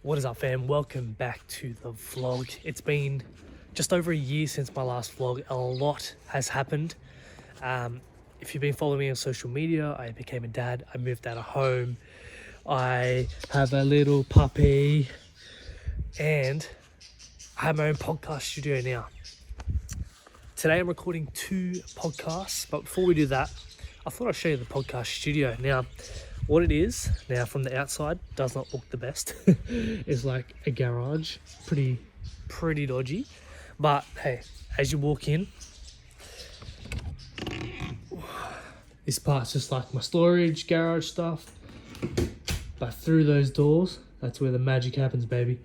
What is up, fam? Welcome back to the vlog. It's been just over a year since my last vlog. A lot has happened. If you've been following me on social media, I became a dad. I moved out of home. I have a little puppy. And I have my own podcast studio now. Today I'm recording 2 podcasts. But before we do that, I thought I'd show you the podcast studio. Now, what it is, now from the outside, does not look the best. It's like a garage, pretty dodgy. But hey, as you walk in, this part's just like my storage, garage stuff. But through those doors, that's where the magic happens, baby.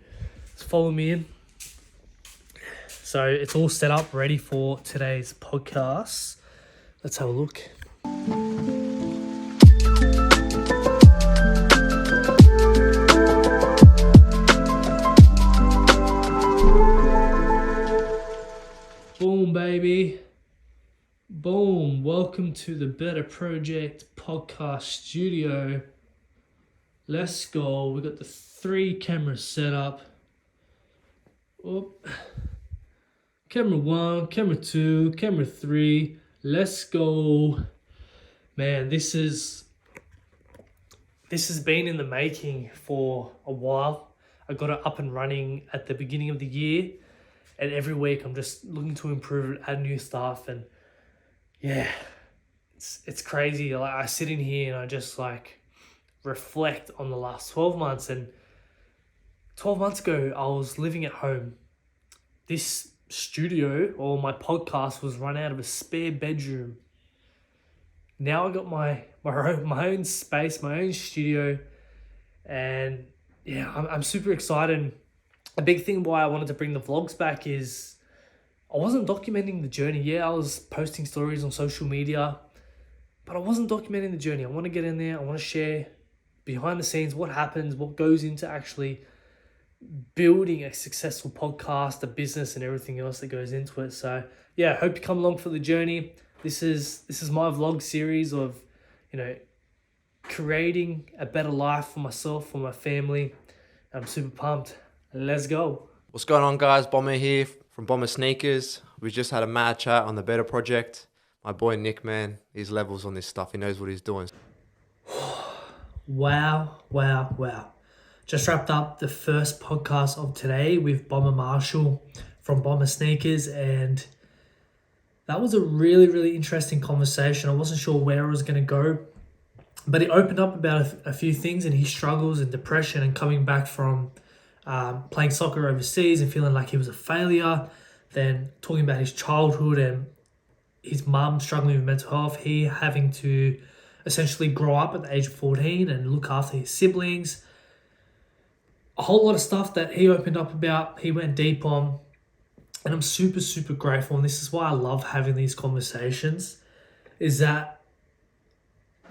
So follow me in. So it's all set up, ready for today's podcast. Let's have a look. Boom, baby. Boom. Welcome to the Better Project podcast studio. Let's go. We got the 3 cameras set up. Oop. Camera 1, camera 2, camera 3. Let's go. Man, this has been in the making for a while. I got it up and running at the beginning of the year. And every week I'm just looking to improve it, add new stuff, and yeah, it's crazy. Like, I sit in here and I just like reflect on the last 12 months. And 12 months ago, I was living at home. This studio or my podcast was run out of a spare bedroom. Now I got my own space, my own studio, and yeah, I'm super excited. A big thing why I wanted to bring the vlogs back is I wasn't documenting the journey. Yeah, I was posting stories on social media, but I wasn't documenting the journey. I want to get in there. I want to share behind the scenes what happens, what goes into actually building a successful podcast, a business, and everything else that goes into it. So yeah, I hope you come along for the journey. This is my vlog series of, creating a better life for myself, for my family. I'm super pumped. Let's go. What's going on, guys? Bomber here from Bomber Sneakers. We just had a mad chat on the Better Project. My boy Nick, man, he's levels on this stuff. He knows what he's doing. Wow. Just wrapped up the first podcast of today with Bomber Marshall from Bomber Sneakers, and that was a really interesting conversation. I wasn't sure where it was going to go, but it opened up about a few things and his struggles and depression and coming back from playing soccer overseas and feeling like he was a failure. Then talking about his childhood and his mum struggling with mental health, he having to essentially grow up at the age of 14 and look after his siblings. A whole lot of stuff that he opened up about, he went deep on, and I'm super grateful. And this is why I love having these conversations, is that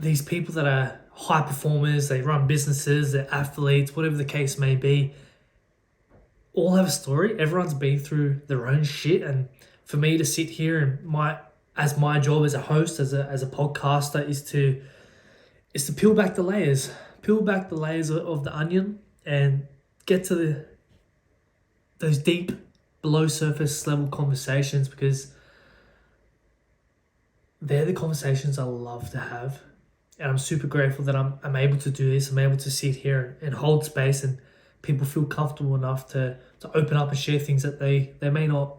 these people that are high performers, they run businesses, they're athletes, whatever the case may be, all have a story. Everyone's been through their own shit. And for me to sit here and my job as a host, as a podcaster, is to peel back the layers of the onion and get to those deep below surface level conversations, because they're the conversations I love to have. And I'm super grateful that I'm able to do this. I'm able to sit here and hold space, and people feel comfortable enough to open up and share things that they may not,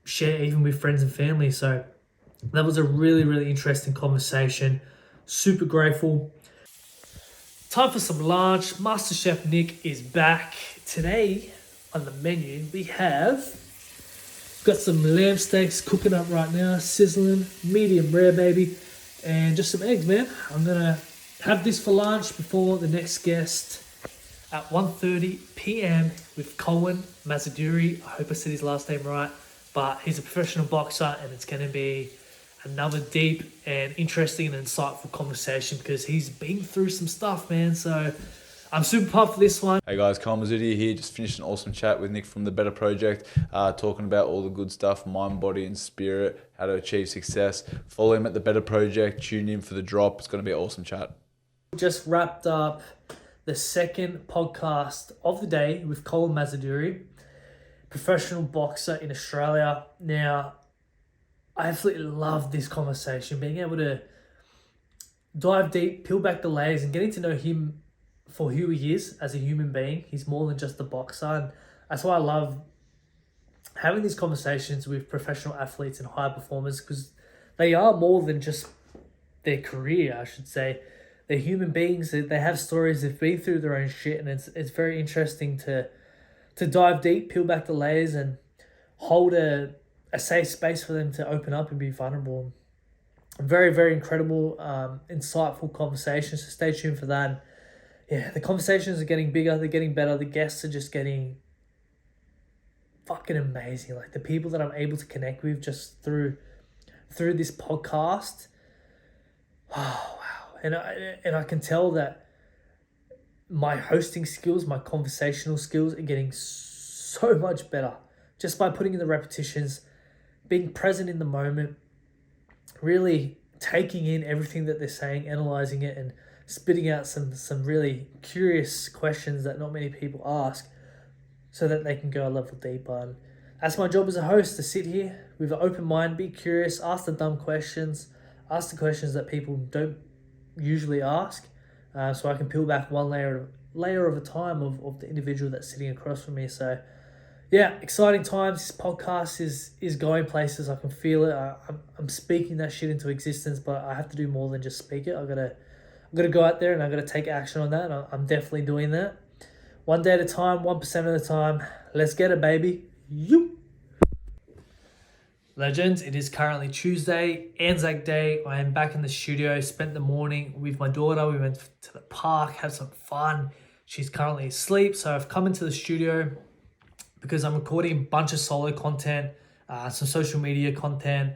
share even with friends and family. So that was a really interesting conversation. Super grateful. Time for some lunch. MasterChef Nick is back. Today on the menu we have got some lamb steaks cooking up right now, sizzling, medium rare, baby, and just some eggs, man. I'm gonna have this for lunch before the next guest at 1:30 p.m. with Colin Mazzaduri. I hope I said his last name right, but he's a professional boxer, and it's going to be another deep and interesting and insightful conversation because he's been through some stuff, man. So I'm super pumped for this one. Hey guys, Colin Mazzaduri here. Just finished an awesome chat with Nick from the Better Project, talking about all the good stuff, mind, body and spirit, how to achieve success. Follow him at the Better Project. Tune in for the drop. It's going to be an awesome chat. Just wrapped up the second podcast of the day with Colin Mazzaduri, professional boxer in Australia. Now, I absolutely love this conversation, being able to dive deep, peel back the layers, and getting to know him for who he is as a human being. He's more than just a boxer, and that's why I love having these conversations with professional athletes and high performers, because they are more than just their career, I should say. They're human beings. They have stories. They've been through their own shit, and it's very interesting to dive deep, peel back the layers, and hold a safe space for them to open up and be vulnerable. Very, very incredible, insightful conversations. So stay tuned for that. And yeah, the conversations are getting bigger. They're getting better. The guests are just getting fucking amazing. Like the people that I'm able to connect with just through this podcast. Oh wow! And I can tell that my hosting skills, my conversational skills are getting so much better just by putting in the repetitions, being present in the moment, really taking in everything that they're saying, analyzing it, and spitting out some really curious questions that not many people ask, so that they can go a level deeper. And that's my job as a host, to sit here with an open mind, be curious, ask the dumb questions, ask the questions that people don't usually ask, so I can peel back one layer of a time of the individual that's sitting across from me. So yeah, exciting times. This podcast is going places. I can feel it. I'm speaking that shit into existence, but I have to do more than just speak it. I've got to go out there and I've got to take action on that. And I'm definitely doing that. One day at a time, 1% at a time. Let's get it, baby. You. Legends, it is currently Tuesday, Anzac Day. I am back in the studio. Spent the morning with my daughter. We went to the park, had some fun. She's currently asleep, so I've come into the studio because I'm recording a bunch of solo content, some social media content,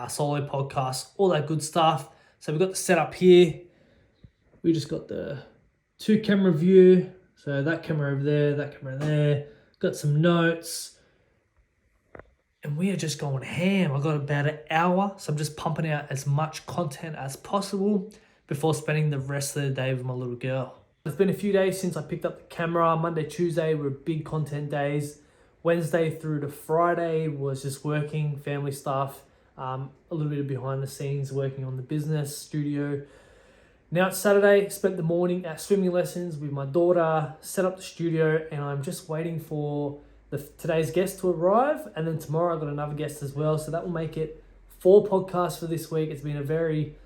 solo podcasts, all that good stuff. So we've got the setup here. We just got the 2-camera view. So that camera over there, that camera there. Got some notes. And we are just going ham. I got about an hour, so I'm just pumping out as much content as possible before spending the rest of the day with my little girl. It's been a few days since I picked up the camera. Monday, Tuesday were big content days. Wednesday through to Friday was just working, family stuff, a little bit of behind the scenes, working on the business, studio. Now it's Saturday, spent the morning at swimming lessons with my daughter, set up the studio, and I'm just waiting for today's guest to arrive, and then tomorrow I've got another guest as well, so that will make it 4 podcasts for this week. It's been a very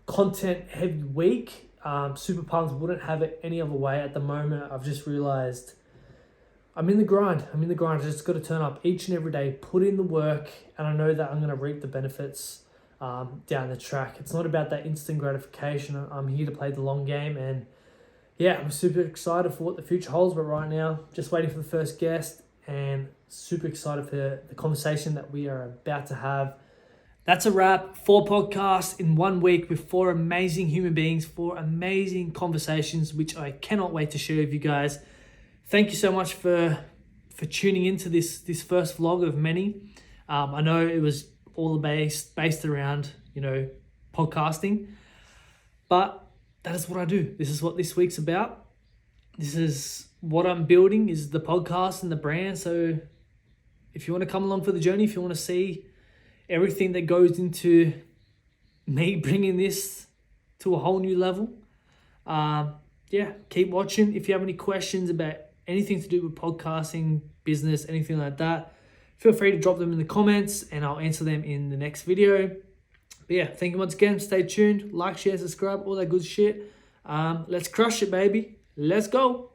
content heavy week. Super pumped, wouldn't have it any other way at the moment. I've just realized I'm in the grind. I just got to turn up each and every day, put in the work, and I know that I'm going to reap the benefits down the track. It's not about that instant gratification. I'm here to play the long game, and yeah, I'm super excited for what the future holds, but right now just waiting for the first guest, and super excited for the conversation that we are about to have. That's a wrap. 4 podcasts in 1 week with 4 amazing human beings, 4 amazing conversations, which I cannot wait to share with you guys. Thank you so much for tuning into this first vlog of many. I know it was all based around, podcasting, but that is what I do. This is what this week's about. This is what I'm building, is the podcast and the brand. So if you want to come along for the journey, if you want to see everything that goes into me bringing this to a whole new level, keep watching. If you have any questions about anything to do with podcasting, business, anything like that, feel free to drop them in the comments and I'll answer them in the next video. But yeah, thank you once again. Stay tuned. Like, share, subscribe, all that good shit. Let's crush it, baby. Let's go.